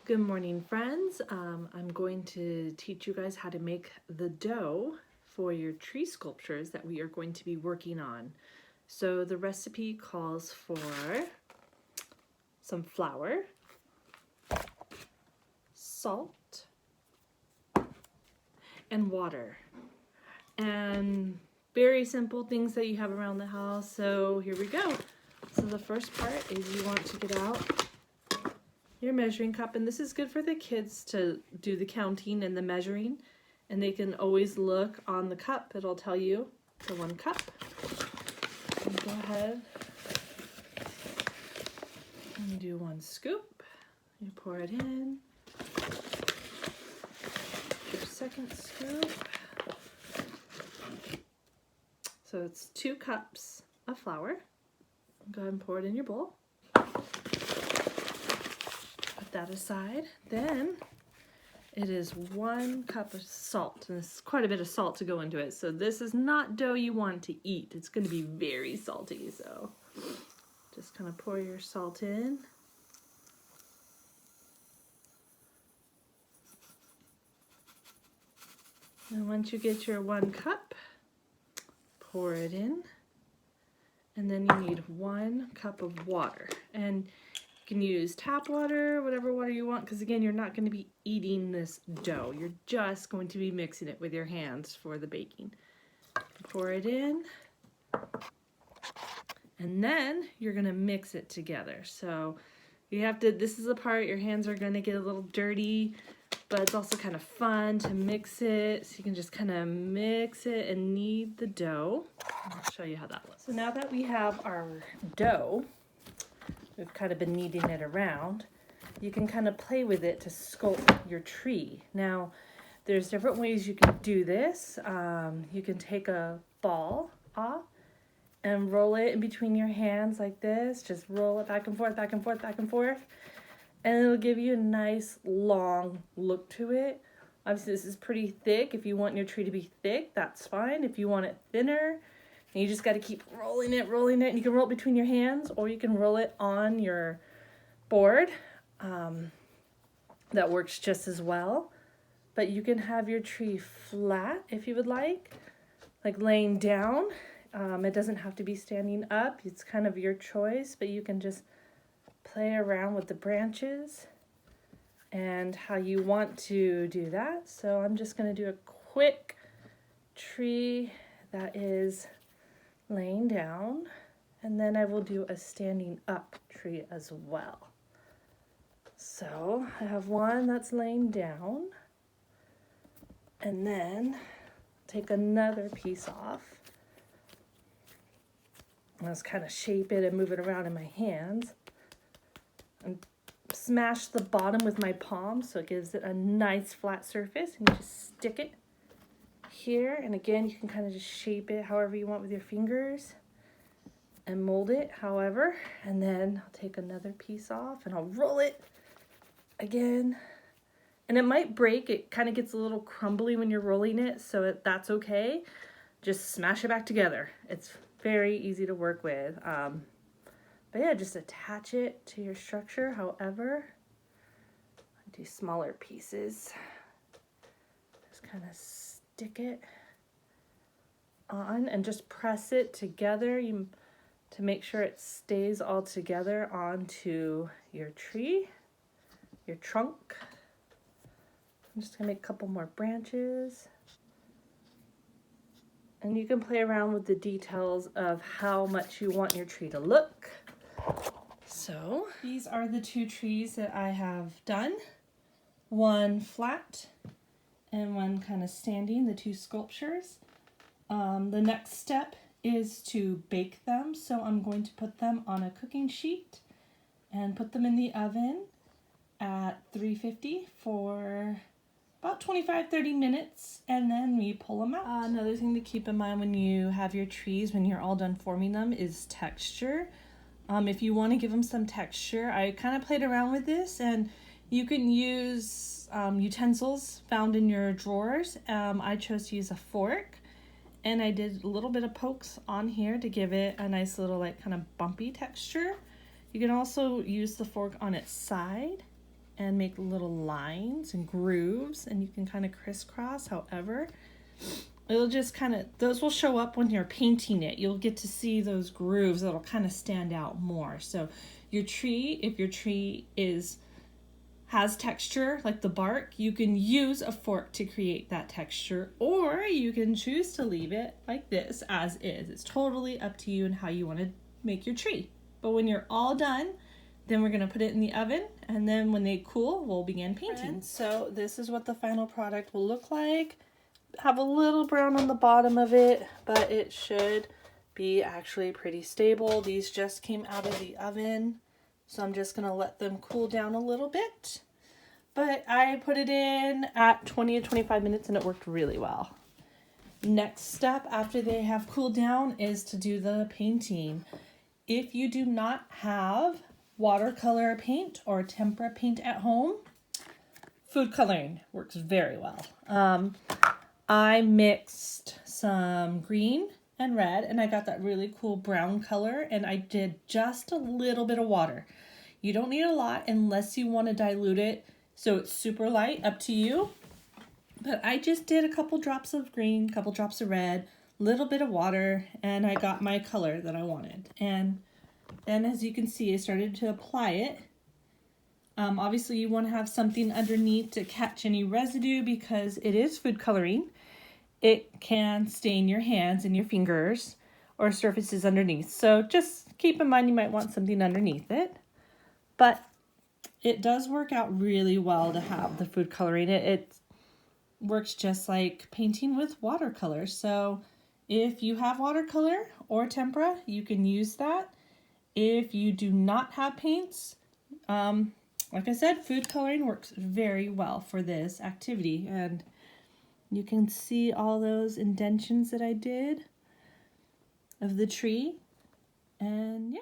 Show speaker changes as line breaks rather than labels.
Good morning, friends. I'm going to teach you guys how to make the dough for your tree sculptures that we are going to be working on. So the recipe calls for some flour, salt, and water. And very simple things that you have around the house. So here we go. So the first part is you want to get out your measuring cup, and this is good for the kids to do the counting and the measuring, and they can always look on the cup. It'll tell you the 1 cup. And go ahead and do 1 scoop. You pour it in. Your 2nd scoop. So it's 2 cups of flour. Go ahead and pour it in your bowl. That aside. Then it is 1 cup of salt, and this is quite a bit of salt to go into it. So this is not dough you want to eat. It's going to be very salty, so just kind of pour your salt in. And once you get your 1 cup, pour it in. And then you need 1 cup of water. And you can use tap water, whatever water you want, because again, you're not going to be eating this dough. You're just going to be mixing it with your hands for the baking. Pour it in, and then you're going to mix it together. So you have to, this is the part your hands are going to get a little dirty, but it's also kind of fun to mix it. So you can just kind of mix it and knead the dough. I'll show you how that looks. So now that we have our dough, we've kind of been kneading it around, you can kind of play with it to sculpt your tree. Now, there's different ways you can do this. You can take a ball off and roll it in between your hands like this. Just roll it back and forth, back and forth, back and forth. And it'll give you a nice long look to it. Obviously, this is pretty thick. If you want your tree to be thick, that's fine. If you want it thinner, and you just got to keep rolling it, and you can roll it between your hands, or you can roll it on your board. That works just as well. But you can have your tree flat if you would like laying down. It doesn't have to be standing up. It's kind of your choice, but you can just play around with the branches and how you want to do that. So I'm just going to do a quick tree that is laying down, and then I will do a standing up tree as well. So I have one that's laying down, and then take another piece off. I'll just kind of shape it and move it around in my hands and smash the bottom with my palm so it gives it a nice flat surface, and you just stick it here, and again you can kind of just shape it however you want with your fingers and mold it however. And then I'll take another piece off and I'll roll it again, and it might break. It kind of gets a little crumbly when you're rolling it, so that's okay. Just smash it back together. It's very easy to work with. But yeah, just attach it to your structure however. I do smaller pieces. Just kind of stick it on and just press it together to make sure it stays all together onto your tree, your trunk. I'm just gonna make a couple more branches. And you can play around with the details of how much you want your tree to look. So these are the 2 trees that I have done. One flat and one kind of standing, the 2 sculptures. The next step is to bake them. So I'm going to put them on a cooking sheet and put them in the oven at 350 for about 25-30 minutes, and then we pull them out. Another thing to keep in mind when you have your trees, when you're all done forming them, is texture. If you want to give them some texture, I kind of played around with this, and you can use utensils found in your drawers. I chose to use a fork, and I did a little bit of pokes on here to give it a nice little kind of bumpy texture. You can also use the fork on its side and make little lines and grooves, and you can kind of crisscross however. It'll just kind of, those will show up when you're painting it. You'll get to see those grooves that'll kind of stand out more. So your tree, if your tree has texture like the bark, you can use a fork to create that texture, or you can choose to leave it like this as is. It's totally up to you and how you want to make your tree. But when you're all done, then we're going to put it in the oven, and then when they cool, we'll begin painting. So this is what the final product will look like. Have a little brown on the bottom of it, but it should be actually pretty stable. These just came out of the oven, so I'm just gonna let them cool down a little bit. But I put it in at 20 to 25 minutes and it worked really well. Next step after they have cooled down is to do the painting. If you do not have watercolor paint or tempera paint at home, food coloring works very well. I mixed some green and red, and I got that really cool brown color, and I did just a little bit of water. You don't need a lot unless you want to dilute it so it's super light, up to you. But I just did a couple drops of green, couple drops of red, little bit of water, and I got my color that I wanted. And then as you can see, I started to apply it. Obviously you want to have something underneath to catch any residue because it is food coloring. It can stain your hands and your fingers or surfaces underneath. So just keep in mind you might want something underneath it. But it does work out really well to have the food coloring. It works just like painting with watercolor. So if you have watercolor or tempera, you can use that. If you do not have paints, like I said, food coloring works very well for this activity. And you can see all those indentions that I did of the tree. And yeah.